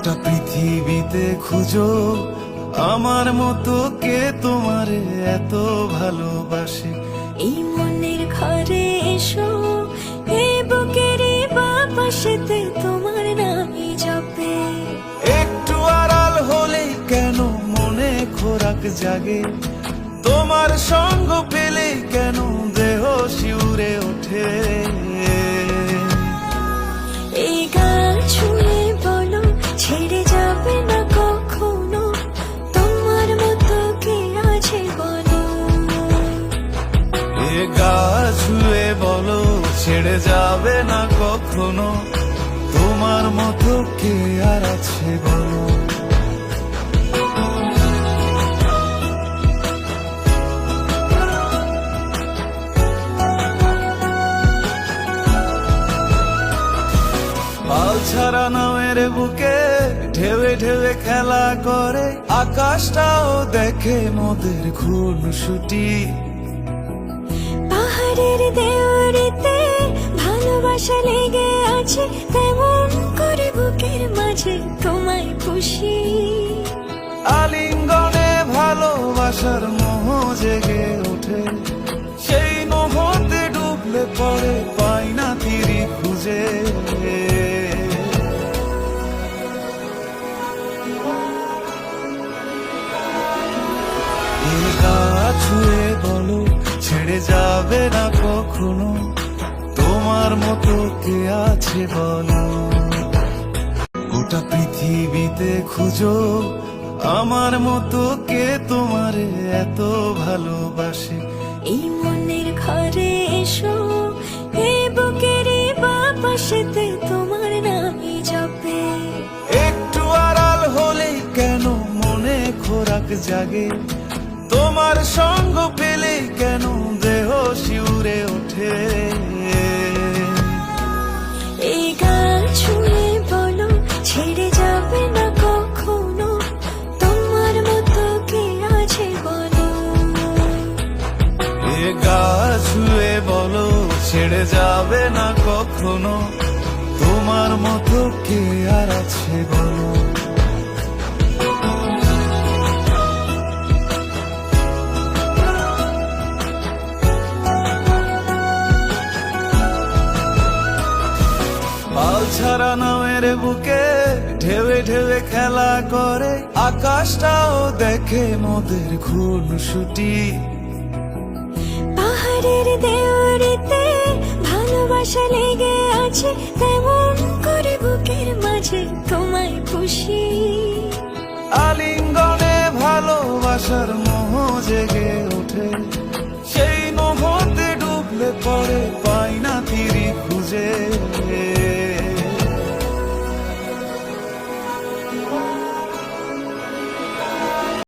গোটা পৃথিবীতে খুঁজো আমার মতো কে তোমারে এত ভালোবাসে। এই মনের ঘরে এসো, এই বুকেরই বাপাশেতে তোমার নামই জপে। একটু আড়াল হলেই কেন মনে খোরাক জাগে, তোমার সঙ্গ পেলেই কেন দেহ শিউরে ওঠে। এই গান শুনে বলো ছেড়ে যাবে না কখনো, তোমার মতো কে আছে বলো। এ গা ছুঁয়ে বলো ছেড়ে যাবে না কখনো, তোমার মতো কে আর আছে বলো। পাল ছাড়া নামের বুকে ঢেউে ঢেউে খেলা করে, আকাশটাও দেখে মোদের খুনসুটি। পাহাড়ের দেওয়ারিতে ভালোবাসা লেগে আছে, তেমন করে বুকের মাঝে তোমায় খুশি। আলিঙ্গনে ভালোবাসার মোহ জেগে ওঠে, সেই মোহতে ডুবলে পরে পাই না তীরি খুঁজে। এ গা ছুঁয়ে বলো ছেড়ে যাবে না কখনো, তোমার মতো কে আছে বলো। গোটা পৃথিবীতে খুঁজো আমার মতো কে তোমারে এত ভালোবাসে। এই মনের ঘরে এসো, এই বুকেরই বাপাশেতে তোমার নামই জপে। একটু আড়াল হলেই কেন মনে খোরাক জাগে, তোমার সঙ্গ পেলেই কেন দেহ শিউরে ওঠে। এই গান শুনে বলো ছেড়ে যাবে না কখনো, তোমার মতো কে আছে বলো। এ গা ছুঁয়ে বলো ছেড়ে যাবে না কখনো, তোমার মতো কে আর আছে বলো। পাল ছাড়া নামের বুকে ঢেউে ঢেউে খেলা করে, আকাশটাও দেখে মোদের খুনসুটি। পাহাড়ের দেওয়ারিতে ভালোবাসা লেগে আছে, তেমন করে বুকের মাঝে তোমায় খুশি।